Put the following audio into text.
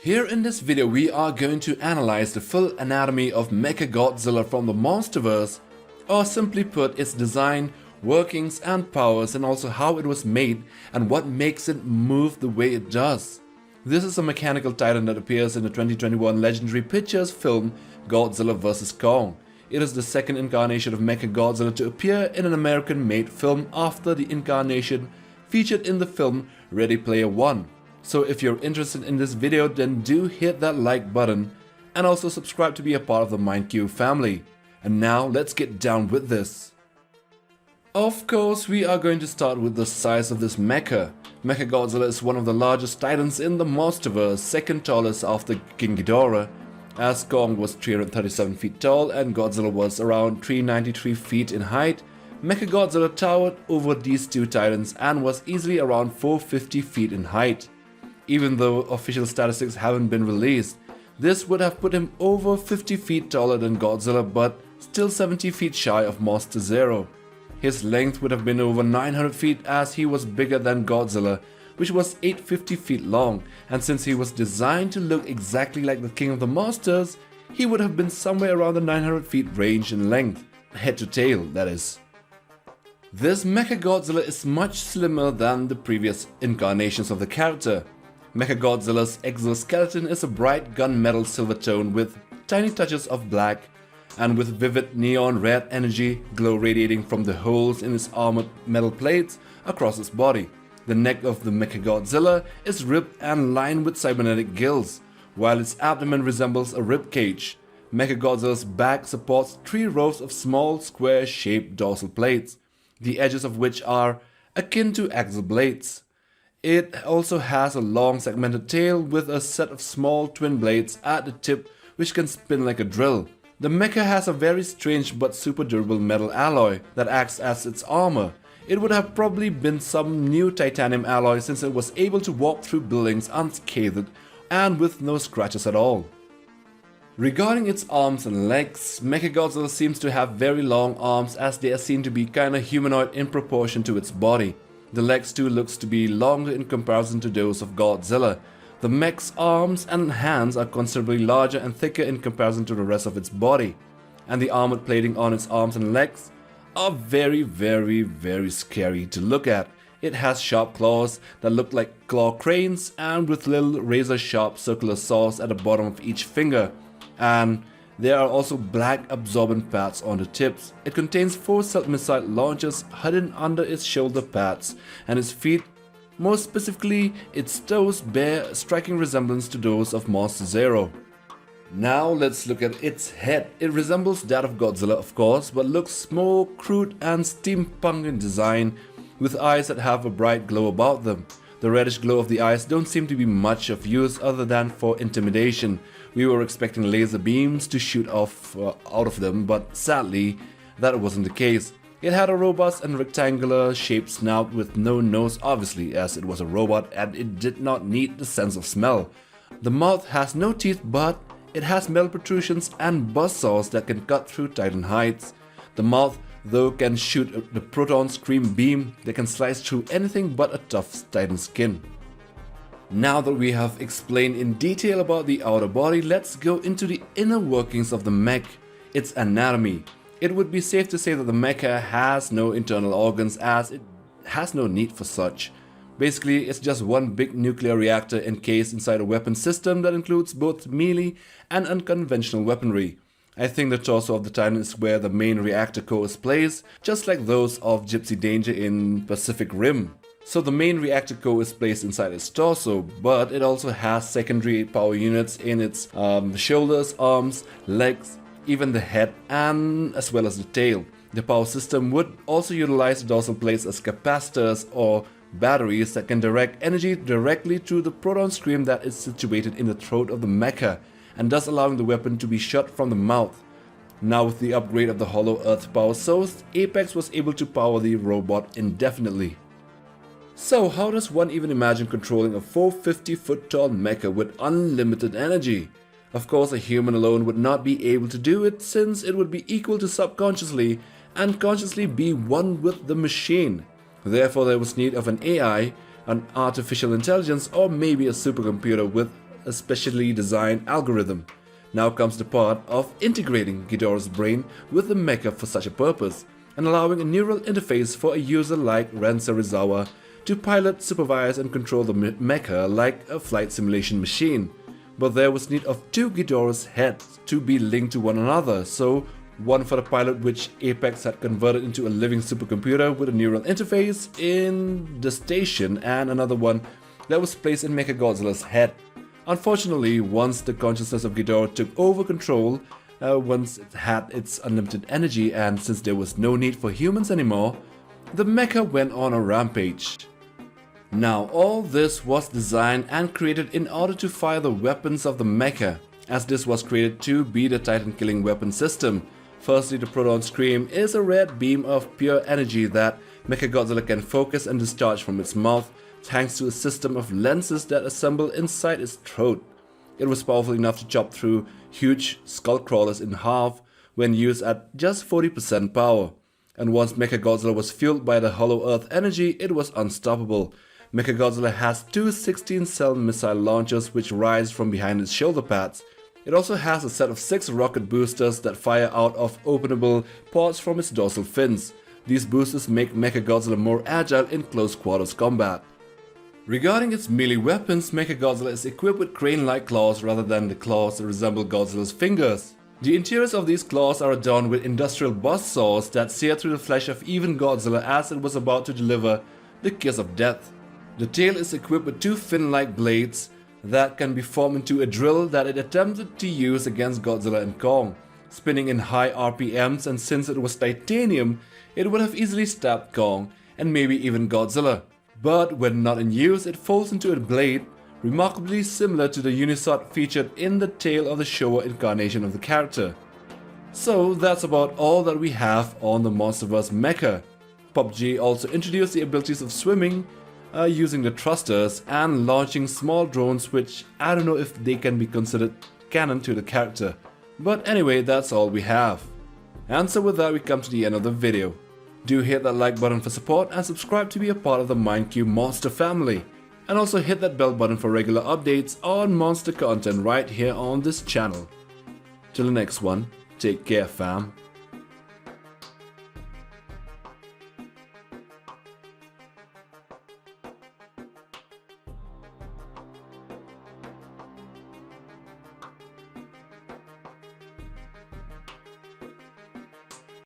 Here in this video we are going to analyze the full anatomy of Mechagodzilla from the Monsterverse, or simply put its design, workings and powers, and also how it was made and what makes it move the way it does. This is a mechanical titan that appears in the 2021 Legendary Pictures film Godzilla vs. Kong. It is the second incarnation of Mechagodzilla to appear in an American-made film after the incarnation featured in the film Ready Player One. So if you're interested in this video, then do hit that like button and also subscribe to be a part of the MindQ family. And now let's get down with this. Of course, we are going to start with the size of this mecha. Mechagodzilla is one of the largest titans in the Monsterverse, second tallest after King Ghidorah, as Kong was 337 feet tall and Godzilla was around 393 feet in height. Mechagodzilla towered over these two titans and was easily around 450 feet in height. Even though official statistics haven't been released, this would have put him over 50 feet taller than Godzilla, but still 70 feet shy of Monster Zero. His length would have been over 900 feet as he was bigger than Godzilla, which was 850 feet long, and since he was designed to look exactly like the king of the monsters, he would have been somewhere around the 900 feet range in length, head to tail that is. This Mechagodzilla is much slimmer than the previous incarnations of the character. Mechagodzilla's exoskeleton is a bright gunmetal silver tone with tiny touches of black and with vivid neon red energy glow radiating from the holes in its armored metal plates across its body. The neck of the Mechagodzilla is ribbed and lined with cybernetic gills, while its abdomen resembles a rib cage. Mechagodzilla's back supports 3 rows of small square-shaped dorsal plates, the edges of which are akin to axle blades. It also has a long segmented tail with a set of small twin blades at the tip which can spin like a drill. The mecha has a very strange but super durable metal alloy that acts as its armor. It would have probably been some new titanium alloy since it was able to walk through buildings unscathed and with no scratches at all. Regarding its arms and legs, Mechagodzilla seems to have very long arms as they are seen to be kinda humanoid in proportion to its body. The legs too looks to be longer in comparison to those of Godzilla. The mech's arms and hands are considerably larger and thicker in comparison to the rest of its body. And the armored plating on its arms and legs are very scary to look at. It has sharp claws that look like claw cranes and with little razor sharp circular saws at the bottom of each finger. And there are also black absorbent pads on the tips. It contains 4 stealth missile launchers hidden under its shoulder pads, and its feet, more specifically its toes, bear a striking resemblance to those of Monster Zero. Now let's look at its head. It resembles that of Godzilla of course, but looks more crude and steampunk in design, with eyes that have a bright glow about them. The reddish glow of the eyes don't seem to be much of use other than for intimidation. We were expecting laser beams to shoot off out of them, but sadly that wasn't the case. It had a robust and rectangular shaped snout with no nose, obviously as it was a robot and it did not need the sense of smell. The mouth has no teeth, but it has metal protrusions and buzzsaws that can cut through titan hides. The mouth though can shoot the proton scream beam that can slice through anything but a tough titan skin. Now that we have explained in detail about the outer body, let's go into the inner workings of the mech, its anatomy. It would be safe to say that the mecha has no internal organs as it has no need for such. Basically, it's just one big nuclear reactor encased inside a weapon system that includes both melee and unconventional weaponry. I think the torso of the Titan is where the main reactor core is placed, just like those of Gypsy Danger in Pacific Rim. So the main reactor core is placed inside its torso, but it also has secondary power units in its shoulders, arms, legs, even the head, and as well as the tail. The power system would also utilize the dorsal plates as capacitors or batteries that can direct energy directly to the proton stream that is situated in the throat of the mecha, and thus allowing the weapon to be shot from the mouth. Now with the upgrade of the Hollow Earth power source, Apex was able to power the robot indefinitely. So how does one even imagine controlling a 450 foot tall mecha with unlimited energy? Of course a human alone would not be able to do it, since it would be equal to subconsciously and consciously be one with the machine. Therefore there was need of an AI, an artificial intelligence, or maybe a supercomputer with a specially designed algorithm. Now comes the part of integrating Ghidorah's brain with the mecha for such a purpose, and allowing a neural interface for a user like Ren Serizawa to pilot, supervise and control the mecha like a flight simulation machine. But there was need of two Ghidorah's heads to be linked to one another, so one for the pilot which Apex had converted into a living supercomputer with a neural interface in the station, and another one that was placed in Mechagodzilla's head. Unfortunately, once the consciousness of Ghidorah took over control, once it had its unlimited energy and since there was no need for humans anymore, the mecha went on a rampage. Now all this was designed and created in order to fire the weapons of the mecha, as this was created to be the Titan killing weapon system. Firstly, the Proton Scream is a red beam of pure energy that Mechagodzilla can focus and discharge from its mouth, thanks to a system of lenses that assemble inside its throat. It was powerful enough to chop through huge skull crawlers in half when used at just 40% power. And once Mechagodzilla was fueled by the Hollow Earth energy, it was unstoppable. Mechagodzilla has two 16-cell missile launchers which rise from behind its shoulder pads. It also has a set of 6 rocket boosters that fire out of openable ports from its dorsal fins. These boosters make Mechagodzilla more agile in close quarters combat. Regarding its melee weapons, Mechagodzilla is equipped with crane-like claws rather than the claws that resemble Godzilla's fingers. The interiors of these claws are adorned with industrial buzz saws that sear through the flesh of even Godzilla as it was about to deliver the kiss of death. The tail is equipped with 2 fin-like blades that can be formed into a drill that it attempted to use against Godzilla and Kong, spinning in high RPMs, and since it was titanium, it would have easily stabbed Kong and maybe even Godzilla. But when not in use, it folds into a blade, remarkably similar to the Unisword featured in the tail of the Showa incarnation of the character. So that's about all that we have on the Monsterverse mecha. PUBG also introduced the abilities of swimming, using the thrusters and launching small drones, which I don't know if they can be considered canon to the character. But anyway, that's all we have. And so with that we come to the end of the video. Do hit that like button for support and subscribe to be a part of the MindQ Monster family. And also hit that bell button for regular updates on monster content right here on this channel. Till the next one, take care fam.